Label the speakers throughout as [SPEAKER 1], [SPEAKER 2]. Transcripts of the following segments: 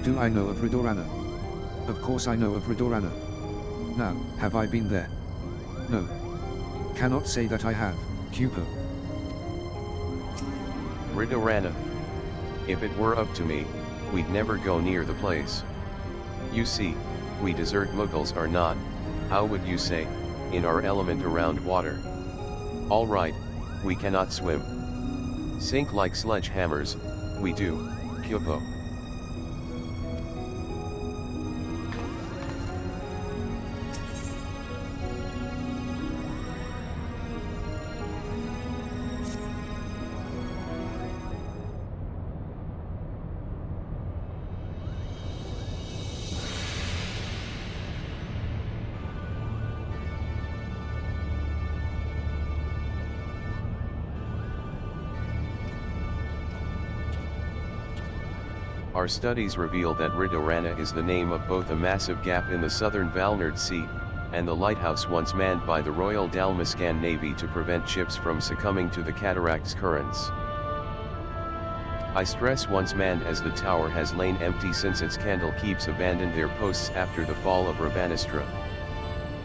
[SPEAKER 1] Do I know of Ridorana? Of course I know of Ridorana. Now, have I been there? No. Cannot say that I have, Cupo.
[SPEAKER 2] Ridorana. If it were up to me, we'd never go near the place. You see, we desert Muggles are not, how would you say, in our element around water. Alright, we cannot swim. Sink like sledgehammers, we do, Cupo. Our studies reveal that Ridorana is the name of both a massive gap in the southern Valnard Sea, and the lighthouse once manned by the Royal Dalmascan Navy to prevent ships from succumbing to the cataract's currents. I stress once manned as the tower has lain empty since its candlekeeps abandoned their posts after the fall of Rabanastre.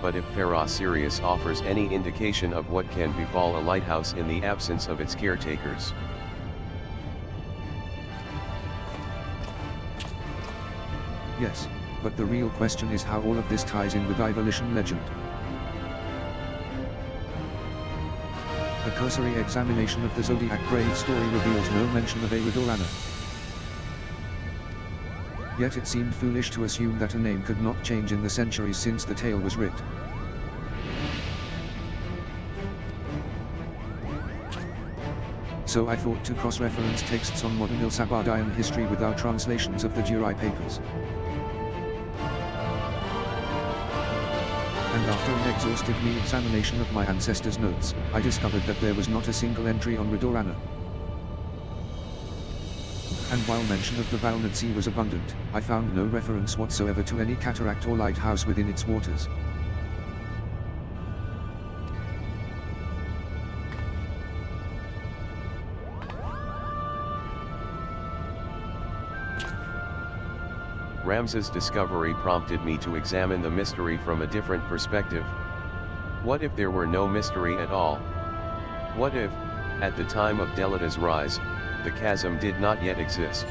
[SPEAKER 2] But if Pharaoh Sirius offers any indication of what can befall a lighthouse in the absence of its caretakers.
[SPEAKER 1] Yes, but the real question is how all of this ties in with Ivalice legend. A cursory examination of the Zodiac grave story reveals no mention of a Ridorana. Yet it seemed foolish to assume that a name could not change in the centuries since the tale was writ. So I thought to cross-reference texts on modern Ilsabardian history with our translations of the Durai papers. And after an exhaustive examination of my ancestors' notes, I discovered that there was not a single entry on Ridorana. And while mention of the Valnard Sea was abundant, I found no reference whatsoever to any cataract or lighthouse within its waters.
[SPEAKER 2] Ramza's discovery prompted me to examine the mystery from a different perspective. What if there were no mystery at all? What if, at the time of Delita's rise, the chasm did not yet exist?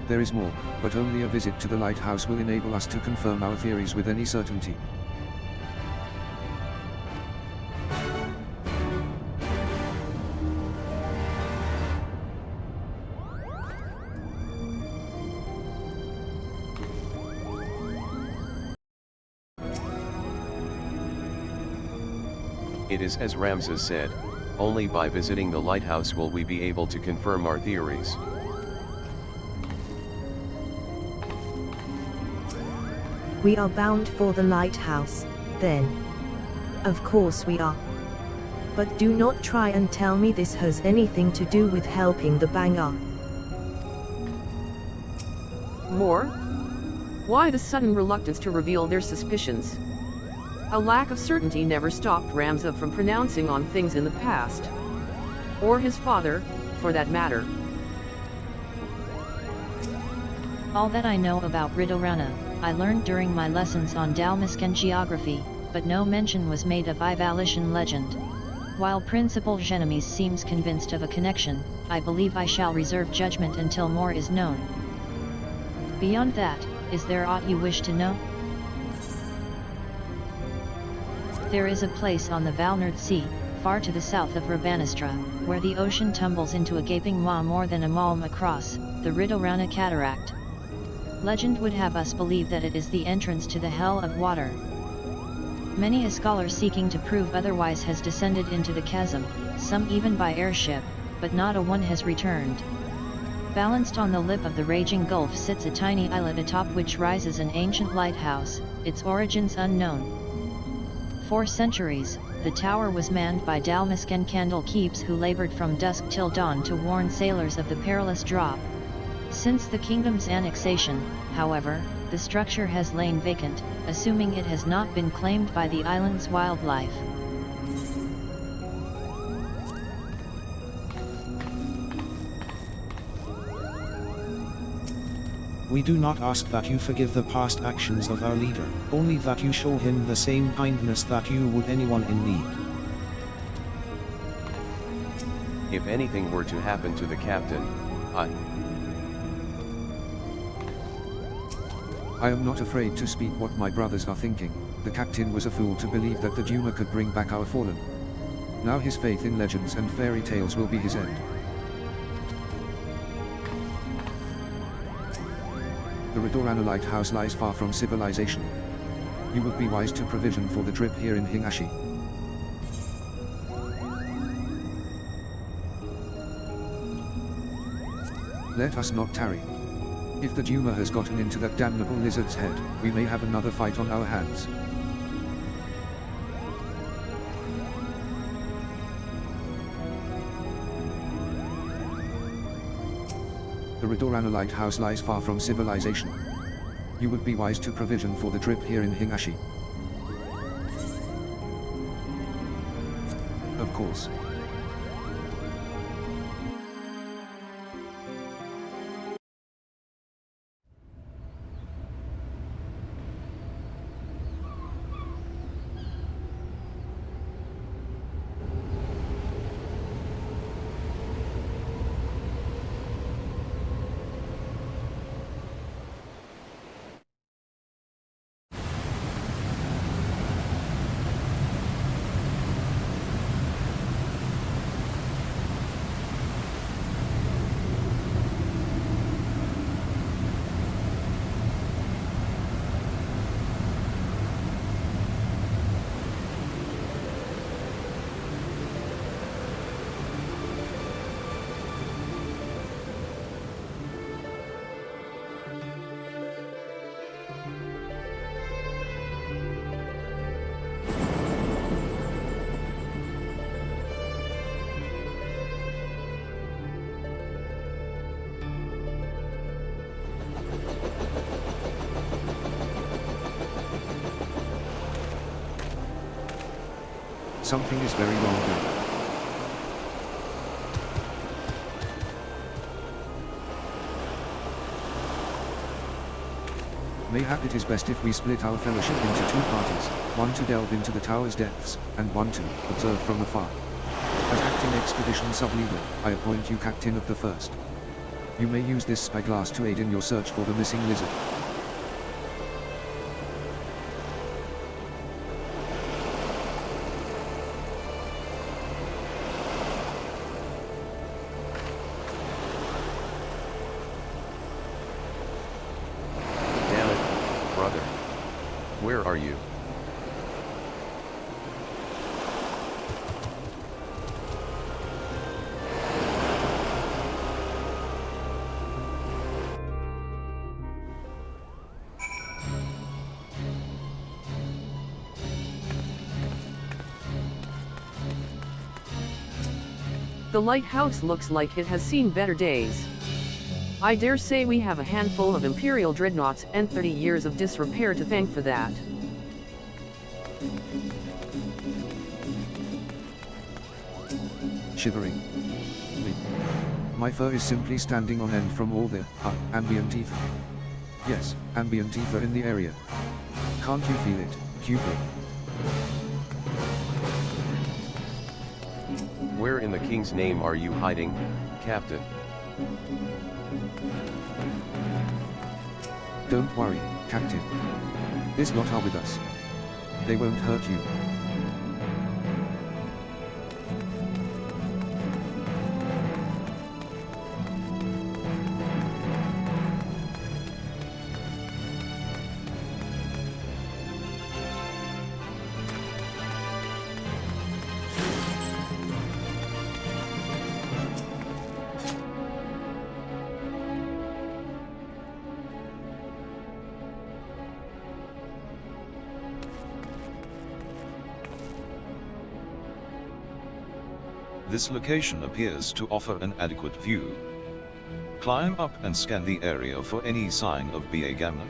[SPEAKER 1] There is more, but only a visit to the lighthouse will enable us to confirm our theories with any certainty.
[SPEAKER 2] It is as Ramza said, only by visiting the lighthouse will we be able to confirm our theories.
[SPEAKER 3] We are bound for the lighthouse, then. Of course we are. But do not try and tell me this has anything to do with helping the Banga.
[SPEAKER 4] More? Why the sudden reluctance to reveal their suspicions? A lack of certainty never stopped Ramza from pronouncing on things in the past. Or his father, for that matter.
[SPEAKER 5] All that I know about Ridorana, I learned during my lessons on Dalmascan geography, but no mention was made of Ivalice legend. While Principal Jenomis seems convinced of a connection, I believe I shall reserve judgment until more is known. Beyond that, is there aught you wish to know? There is a place on the Valnard Sea, far to the south of Rabanastre, where the ocean tumbles into a gaping maw more than a malm across, the Ridorana cataract. Legend would have us believe that it is the entrance to the hell of water. Many a scholar seeking to prove otherwise has descended into the chasm, some even by airship, but not a one has returned. Balanced on the lip of the raging gulf sits a tiny islet atop which rises an ancient lighthouse, its origins unknown. For centuries, the tower was manned by Dalmascan candlekeeps who labored from dusk till dawn to warn sailors of the perilous drop. Since the kingdom's annexation, however, the structure has lain vacant, assuming it has not been claimed by the island's wildlife.
[SPEAKER 6] We do not ask that you forgive the past actions of our leader, only that you show him the same kindness that you would anyone in need.
[SPEAKER 2] If anything were to happen to the captain,
[SPEAKER 1] I am not afraid to speak what my brothers are thinking. The captain was a fool to believe that the Duma could bring back our fallen. Now his faith in legends and fairy tales will be his end. The Ridorana lighthouse lies far from civilization. You would be wise to provision for the trip here in Hingashi. Let us not tarry. If the Duma has gotten into that damnable lizard's head, we may have another fight on our hands. The Ridorana lighthouse lies far from civilization. You would be wise to provision for the trip here in Hingashi. Of course. Something is very wrong here. Mayhap it is best if we split our fellowship into two parties, one to delve into the tower's depths, and one to observe from afar. As acting expedition sub-leader, I appoint you captain of the first. You may use this spyglass to aid in your search for the missing lizard.
[SPEAKER 2] Where are you?
[SPEAKER 4] The lighthouse looks like it has seen better days. I dare say we have a handful of Imperial dreadnoughts and 30 years of disrepair to thank for that.
[SPEAKER 1] Shivering. My fur is simply standing on end from all the ambient ether. Yes, ambient ether in the area. Can't you feel it, Cupid?
[SPEAKER 2] Where in the king's name are you hiding, Captain?
[SPEAKER 1] Don't worry, Captain. This lot are with us. They won't hurt you.
[SPEAKER 7] This location appears to offer an adequate view. Climb up and scan the area for any sign of Gammon.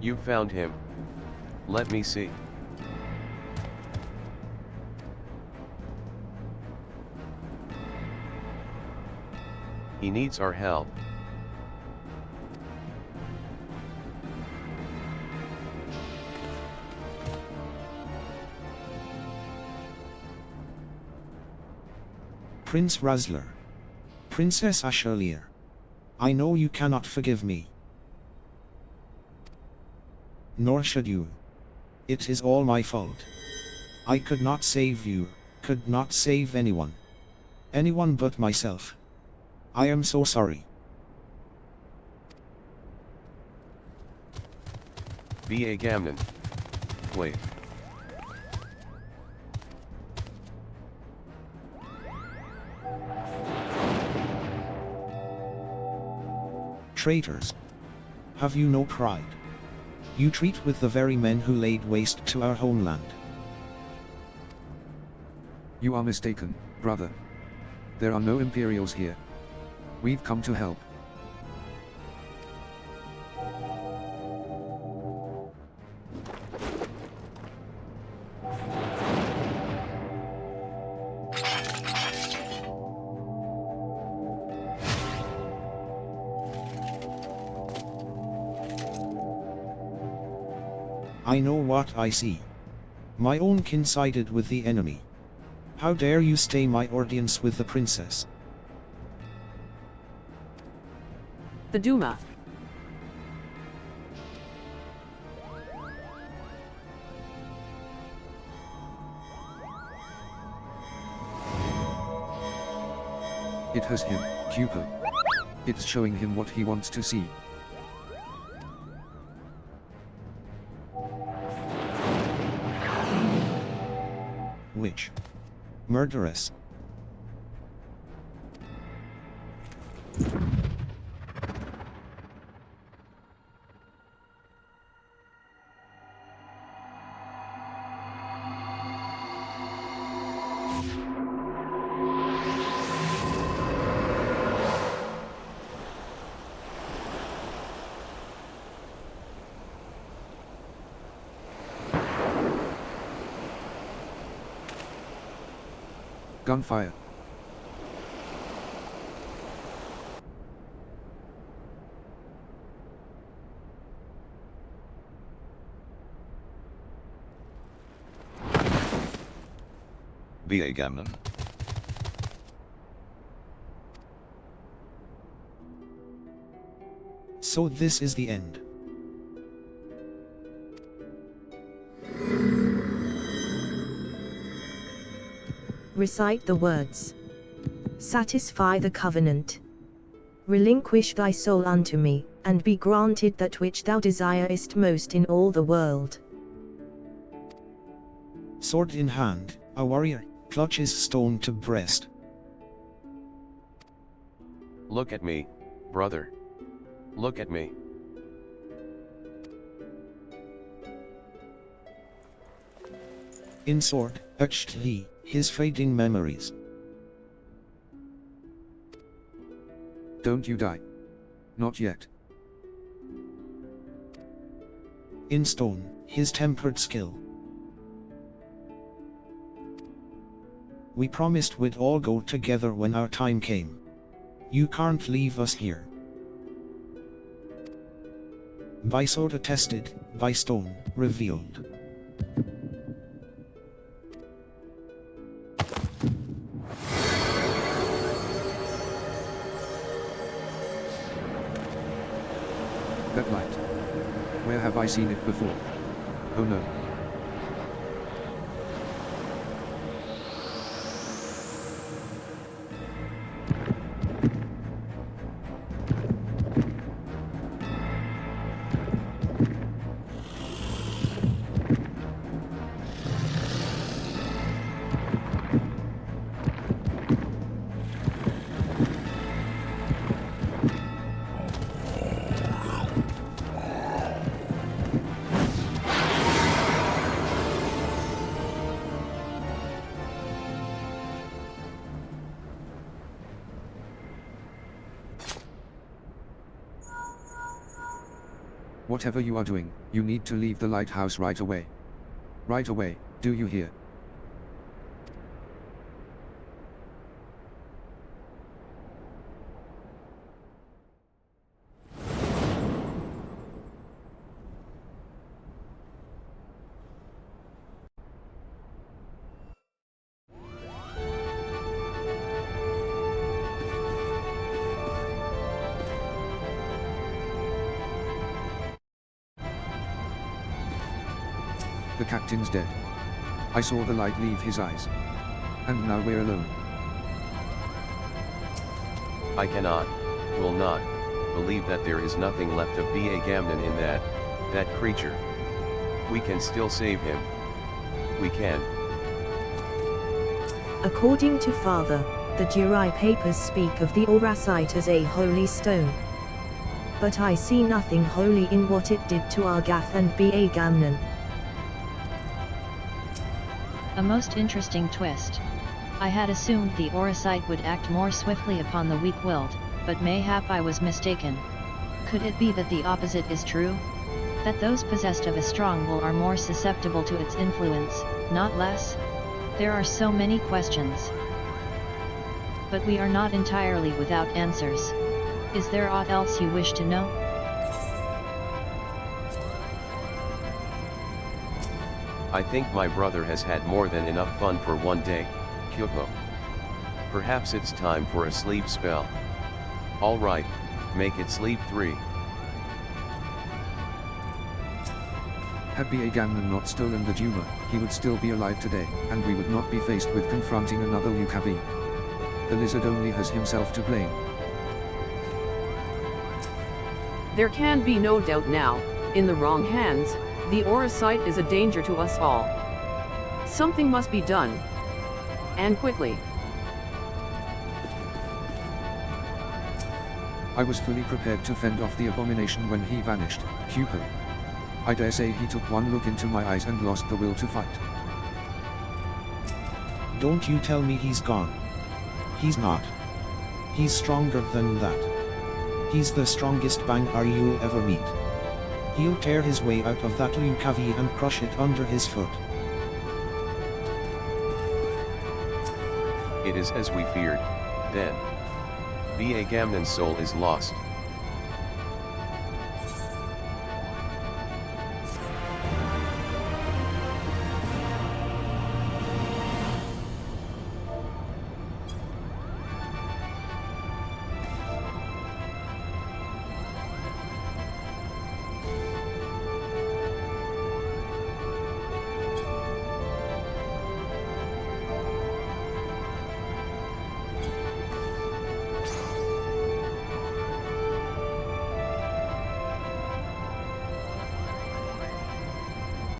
[SPEAKER 2] You found him. Let me see. He needs our help.
[SPEAKER 6] Prince Razzler. Princess Ashalier. I know you cannot forgive me. Nor should you. It is all my fault. I could not save you, could not save anyone. Anyone but myself. I am so sorry.
[SPEAKER 2] B.A. Gamnon. Wait.
[SPEAKER 6] Traitors. Have you no pride? You treat with the very men who laid waste to our homeland.
[SPEAKER 1] You are mistaken, brother. There are no Imperials here. We've come to help.
[SPEAKER 6] I know what I see. My own kin sided with the enemy. How dare you stay my audience with the princess?
[SPEAKER 4] The Duma.
[SPEAKER 1] It has him, Cupid. It's showing him what he wants to see.
[SPEAKER 6] Witch. Murderess.
[SPEAKER 1] Gunfire.
[SPEAKER 7] B.A. Gamnon.
[SPEAKER 6] So this is the end.
[SPEAKER 3] Recite the words. Satisfy the covenant. Relinquish thy soul unto me, and be granted that which thou desirest most in all the world.
[SPEAKER 6] Sword in hand, a warrior clutches stone to breast.
[SPEAKER 2] Look at me, brother. Look at me.
[SPEAKER 6] In sword, etched he, his fading memories.
[SPEAKER 1] Don't you die. Not yet.
[SPEAKER 6] In stone, his tempered skill. We promised we'd all go together when our time came. You can't leave us here. By sword attested, by stone revealed.
[SPEAKER 1] That light. Where have I seen it before? Oh no. Whatever you are doing, you need to leave the lighthouse right away. Right away, do you hear? The captain's dead. I saw the light leave his eyes. And now we're alone.
[SPEAKER 2] I cannot, will not, believe that there is nothing left of B.A. Gamnon in that creature. We can still save him. We can.
[SPEAKER 3] According to Father, the Juri papers speak of the Auracite as a holy stone. But I see nothing holy in what it did to Argath and B.A. Gamnon.
[SPEAKER 5] A most interesting twist. I had assumed the Auracite would act more swiftly upon the weak-willed, but mayhap I was mistaken. Could it be that the opposite is true? That those possessed of a strong will are more susceptible to its influence, not less? There are so many questions. But we are not entirely without answers. Is there aught else you wish to know?
[SPEAKER 2] I think my brother has had more than enough fun for one day, Kyoko. Perhaps it's time for a sleep spell. Alright, make it sleep 3.
[SPEAKER 1] Had B.A. Gamnon not stolen the Duma, he would still be alive today, and we would not be faced with confronting another Lucavi. The lizard only has himself to blame.
[SPEAKER 4] There can be no doubt now, in the wrong hands, the Auracite is a danger to us all. Something must be done. And quickly.
[SPEAKER 1] I was fully prepared to fend off the abomination when he vanished, Kyoko. I dare say he took one look into my eyes and lost the will to fight.
[SPEAKER 6] Don't you tell me he's gone. He's not. He's stronger than that. He's the strongest Bangar you'll ever meet. He'll tear his way out of that Lucavi and crush it under his foot.
[SPEAKER 2] It is as we feared, then. B.A. Gamnon's soul is lost.